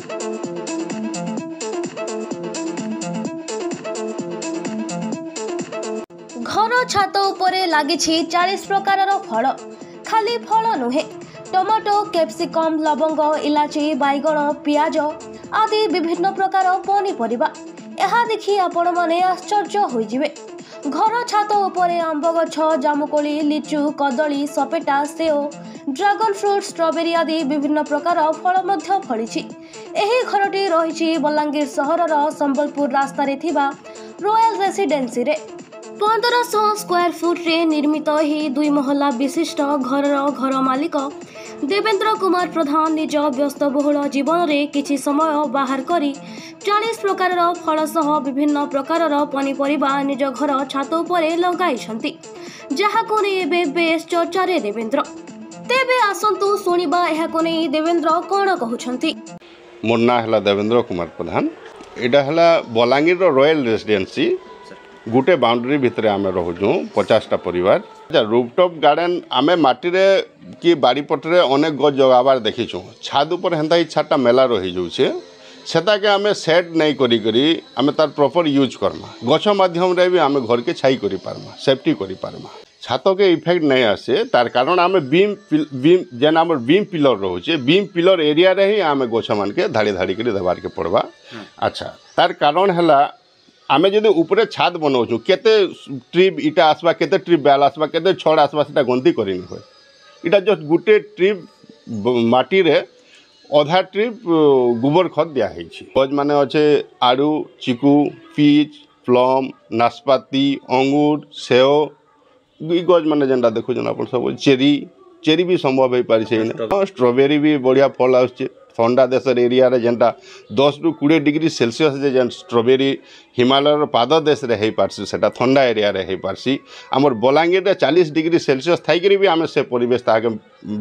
घर छात उपरे लगी 40 प्रकार फल खाली फल नुहे टमाटो कैप्सिकम लवंग इलाची बैगण पियाज आदि विभिन्न प्रकार पनीपरिबा यह देखि आपण माने आश्चर्य होइजिबे। घर छात उपरे आंब गछ जामुकोली लिचु कदली सपेटा सेओ ड्रैगन फ्रूट स्ट्रॉबेरी आदि विभिन्न प्रकार फल मध्य फलिछि। एही घरटी रहिछि बलांगीर सहरर संबलपुर रास्ता रे थिबा रॉयल रेसिडेंसी रे 1500 स्क्वायर फुट रे निर्मित ही 2 महला विशिष्ट घर मालिक देवेंद्र कुमार प्रधान निज व्यस्तबहुल जीवन में किछि समय बाहर करी 40 प्रकार फल सह विभिन्न प्रकार पनीपरिबा निज घर छात उपरे लगाइछंती जहाको नै बेस चर्चा रे देवेंद्र। तेबे आसंतु सुनिबा एहाको नै देवेंद्र कोन कहउछंती। मोर ना हला देवेंद्र कुमार प्रधान एटा हला बलांगीर रॉयल रेसिडेंसी गोटे बाउंड्री भितर आम रोचु 50टा परिवार रूफटॉप गार्डन आम माटी कि बाड़ीपटे अनेक गज जगाबार देखीचु छाद उपर हेन्ता ही छाटा मेला रही जाऊे सेटाके आम सेट नहीं करी आम तार प्रॉपर यूज करमा गछ माध्यम रे भी आम घर के छाई करि पारमा सेफ्टी करि पारमा छात के इफेक्ट नहीं आसे तार कारण आम बीम जेन आम बीम पिलर रोचे बीम पिलर एरिया रे ही आम गछ मान के धाड़ी धाड़ी कर देवार के पड़वा। अच्छा तार कारण है आमे जदि ऊपरे छात बनाऊँ केते ट्रिप इटा आसवा केते ट्रिप बेल आसवा केते छड़ आसवा से गंती करनी हुए इटा जस्ट गोटे ट्रिप माटी रे अधा ट्रिप गोबर खत दिखाई गज माने अच्छे आड़ू चिकू पीच प्लम नाशपाती अंगूर सेओ गज माने जेनटा देखुन आप सब चेरी भी संभव हो पारे स्ट्रॉबेरी भी बढ़िया फल आसचे ठंडा देश एरिया रे जेनटा 10 ରୁ 20 डिग्री सेल्सियस जे जेन स्ट्रॉबेरी हिमालय पाद देश रे हे पारसी सेटा ठंडा एरिया रे हे पारसी हमर बलांगीर रे 40 डिग्री सेल्सियस थाई करी भी आमे से परिवेश ताके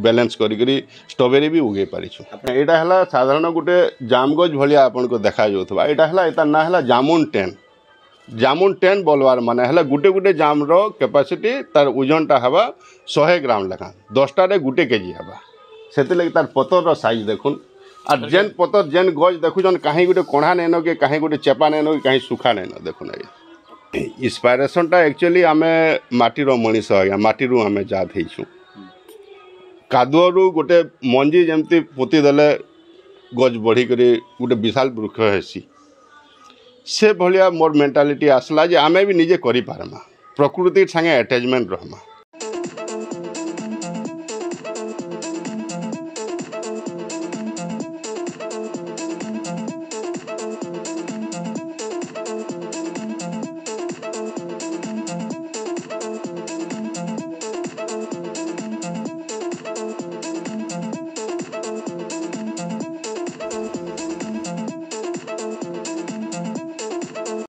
बैलेंस करी करी स्ट्रॉबेरी भी उगे पारिछु। एटा हला साधारण गुटे जामगज भलिया आपन को देखा जोथबा एटा हला एता ना हला जामुन 10 बोलवार माने हला गुटे गुटे जाम रो कैपेसिटी तार ओजनटा हवा 100 ग्राम लगा 10टा रे गुटे केजी हवा सेते लगी तार पतर रो साइज देखुन और जेन पतर जेन गज देखुन कहीं गोटे कणा नैन कि कहीं गोटे चेपा नैन कि कहीं सुखा नैन देखुन इंस्पायरेसनटा एक्चुअली आम माटीर मनीष आज्ञा माटी आम जाथु कादुअरु गोटे मंजी जमती पोती देले गज बढ़ी कर गोटे विशाल वृक्ष हेसी से भलिया मोर मेंटालिटी आसला जे आमे भी निजे करि पारमा प्रकृति संगे अटैचमेंट रहमा।